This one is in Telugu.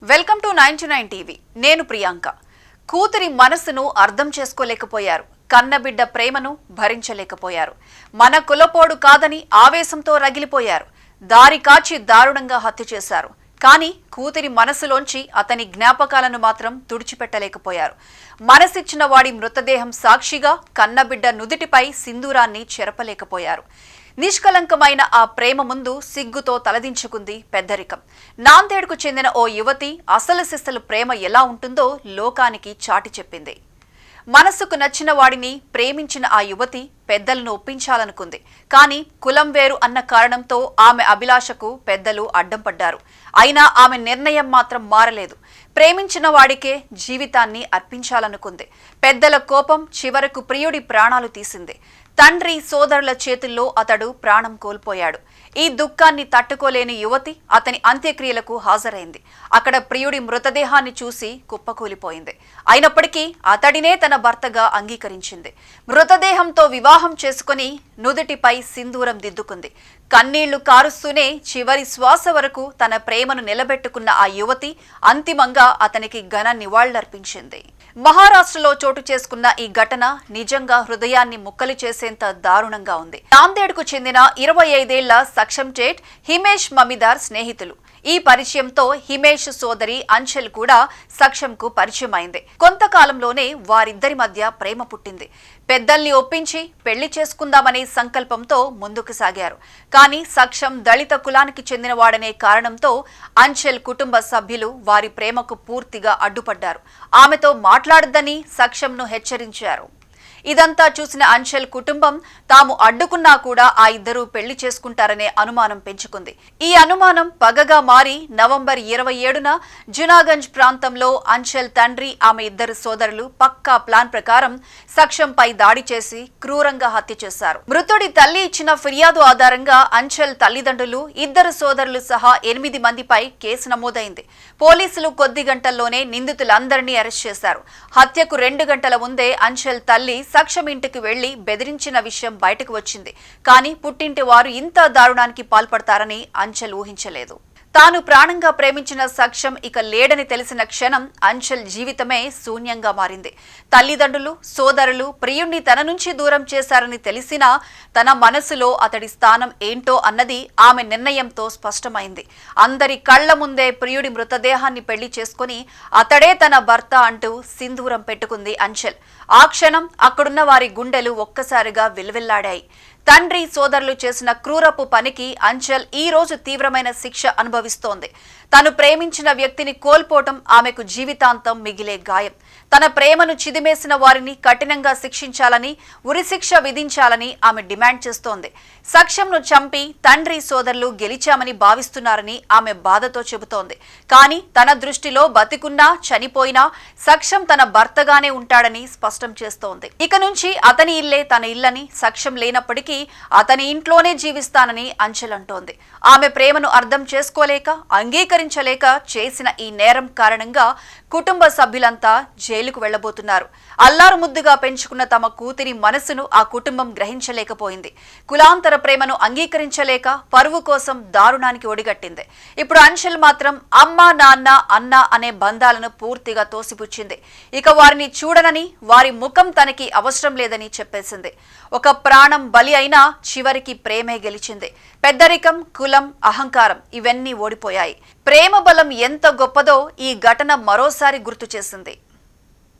Welcome to 99 TV. నేను ప్రియాంక. కూతురి మనసును అర్థం చేసుకోలేకపోయారు. కన్నబిడ్డ ప్రేమను భరించలేకపోయారు. మన కులపోడు కాదని ఆవేశంతో రగిలిపోయారు. దారి కాచి దారుణంగా హత్య చేశారు. కానీ కూతురి మనసులోంచి అతని జ్ఞాపకాలను మాత్రం తుడిచిపెట్టలేకపోయారు. మనసిచ్చిన వాడి మృతదేహం సాక్షిగా కన్నబిడ్డ నుదిటిపై సింధూరాన్ని చెరపలేకపోయారు. నిష్కలంకమైన ఆ ప్రేమ ముందు సిగ్గుతో తలదించుకుంది పెద్దరికం. నాందేడ్కు చెందిన ఓ యువతి అసలు సిసలు ప్రేమ ఎలా ఉంటుందో లోకానికి చాటి చెప్పింది. మనసుకు నచ్చిన వాడిని ప్రేమించిన ఆ యువతి పెద్దలను ఒప్పించాలనుకుంది. కానీ కులం వేరు అన్న కారణంతో ఆమె అభిలాషకు పెద్దలు అడ్డం పడ్డారు. అయినా ఆమె నిర్ణయం మాత్రం మారలేదు. ప్రేమించిన వాడికే జీవితాన్ని అర్పించాలనుకుంది. పెద్దల కోపం చివరకు ప్రియుడి ప్రాణాలు తీసింది. తండ్రి సోదరుల చేతుల్లో అతడు ప్రాణం కోల్పోయాడు. ఈ దుఃఖాన్ని తట్టుకోలేని యువతి అతని అంత్యక్రియలకు హాజరైంది. అక్కడ ప్రియుడి మృతదేహాన్ని చూసి కుప్పకూలిపోయింది. అయినప్పటికీ అతడినే తన భర్తగా అంగీకరించింది. మృతదేహంతో వివాహం చేసుకుని నుదుటిపై సింధూరం దిద్దుకుంది. కన్నీళ్లు కారుస్తూనే చివరి శ్వాస వరకు తన ప్రేమను నిలబెట్టుకున్న ఆ యువతి అంతిమంగా అతనికి ఘన నివాళులర్పించింది. మహారాష్ట్రలో చోటు చేసుకున్న ఈ ఘటన నిజంగా హృదయాన్ని ముక్కలు చేసేంత దారుణంగా ఉంది. నాందేడ్కు చెందిన 25 ఏళ్ల సక్షంచేట్ హిమేష్ మమిదార్ స్నేహితులు. ఈ పరిచయంతో హిమేష్ సోదరి అంచల్ కూడా సక్షంకు పరిచయం అయింది. కొంతకాలంలోనే వారిద్దరి మధ్య ప్రేమ పుట్టింది. పెద్దల్ని ఒప్పించి పెళ్లి చేసుకుందామనే సంకల్పంతో ముందుకు సాగారు. కానీ సక్షం దళిత కులానికి చెందినవాడనే కారణంతో అంచల్ కుటుంబ సభ్యులు వారి ప్రేమకు పూర్తిగా అడ్డుపడ్డారు. ఆమెతో మాట్లాడొద్దని సక్షంను హెచ్చరించారు. ఇదంతా చూసిన అంచల్ కుటుంబం తాము అడ్డుకున్నా కూడా ఆ ఇద్దరు పెళ్లి చేసుకుంటారనే అనుమానం పెంచుకుంది. ఈ అనుమానం పగగా మారి నవంబర్ 27న జునాగంజ్ ప్రాంతంలో అంచల్ తండ్రి ఆమె ఇద్దరు సోదరులు పక్కా ప్లాన్ ప్రకారం సక్షంపై దాడి చేసి క్రూరంగా హత్య చేశారు. మృతుడి తల్లి ఇచ్చిన ఫిర్యాదు ఆధారంగా అంచల్ తల్లిదండ్రులు ఇద్దరు సోదరులు సహా 8 మందిపై కేసు నమోదైంది. పోలీసులు కొద్ది గంటల్లోనే నిందితులందరినీ అరెస్ట్ చేశారు. హత్యకు 2 గంటల ముందే అంచల్ తల్లి సక్షం ఇంటికి వెళ్లి బెదిరించిన విషయం బయటకు వచ్చింది. కానీ పుట్టింటి వారు ఇంత దారుణానికి పాల్పడతారని అంచల్ ఊహించలేదు. తాను ప్రాణంగా ప్రేమించిన సక్షం ఇక లేడని తెలిసిన క్షణం అంచల్ జీవితమే శూన్యంగా మారింది. తల్లిదండ్రులు సోదరులు ప్రియుణ్ణి తన నుంచి దూరం చేశారని తెలిసినా తన మనసులో అతడి స్థానం ఏంటో అన్నది ఆమె నిర్ణయంతో స్పష్టమైంది. అందరి కళ్ల ముందే ప్రియుడి మృతదేహాన్ని పెళ్లి చేసుకుని అతడే తన భర్త అంటూ సింధూరం పెట్టుకుంది అంచల్. ఆ క్షణం అక్కడున్న వారి గుండెలు ఒక్కసారిగా విలువెల్లాడాయి. తండ్రి సోదరులు చేసిన క్రూరపు పనికి అంచల్ ఈ రోజు తీవ్రమైన శిక్ష అనుభవిస్తోంది. తను ప్రేమించిన వ్యక్తిని కోల్పోవటం ఆమెకు జీవితాంతం మిగిలే గాయం. తన ప్రేమను చిదిమేసిన వారిని కఠినంగా శిక్షించాలని, ఉరిశిక్ష విధించాలని ఆమె డిమాండ్ చేస్తోంది. సక్షంను చంపి తండ్రి సోదరులు గెలిచామని భావిస్తున్నారని ఆమె బాధతో చెబుతోంది. కానీ తన దృష్టిలో బతికున్నా చనిపోయినా సక్షం తన భర్తగానే ఉంటాడని స్పష్టం చేస్తోంది. ఇక నుంచి అతని ఇల్లే తన ఇల్లని, సక్షం లేనప్పటికీ అతని ఇంట్లోనే జీవిస్తానని అంచల్ అంటోంది. ఆమె ప్రేమను అర్థం చేసుకోలేక అంగీకరించలేక చేసిన ఈ నేరం కారణంగా కుటుంబ సభ్యులంతా జైలుకు వెళ్లబోతున్నారు. అల్లారు ముద్దుగా పెంచుకున్న తమ కూతురి మనసును ఆ కుటుంబం గ్రహించలేకపోయింది. కులాంతర ప్రేమను అంగీకరించలేక పరువు కోసం దారుణానికి ఒడిగట్టింది. ఇప్పుడు అంచల్ మాత్రం అమ్మ నాన్న అన్న అనే బంధాలను పూర్తిగా తోసిపుచ్చింది. ఇక వారిని చూడనని, వారి ముఖం తనకి అవసరం లేదని చెప్పేసింది. ఒక ప్రాణం బలి అయినా చివరికి ప్రేమే గెలిచింది. పెద్దరికం, కులం, అహంకారం ఇవన్నీ ఓడిపోయాయి. ప్రేమ బలం ఎంత గొప్పదో ఈ ఘటన మరోసారి గుర్తు చేసింది.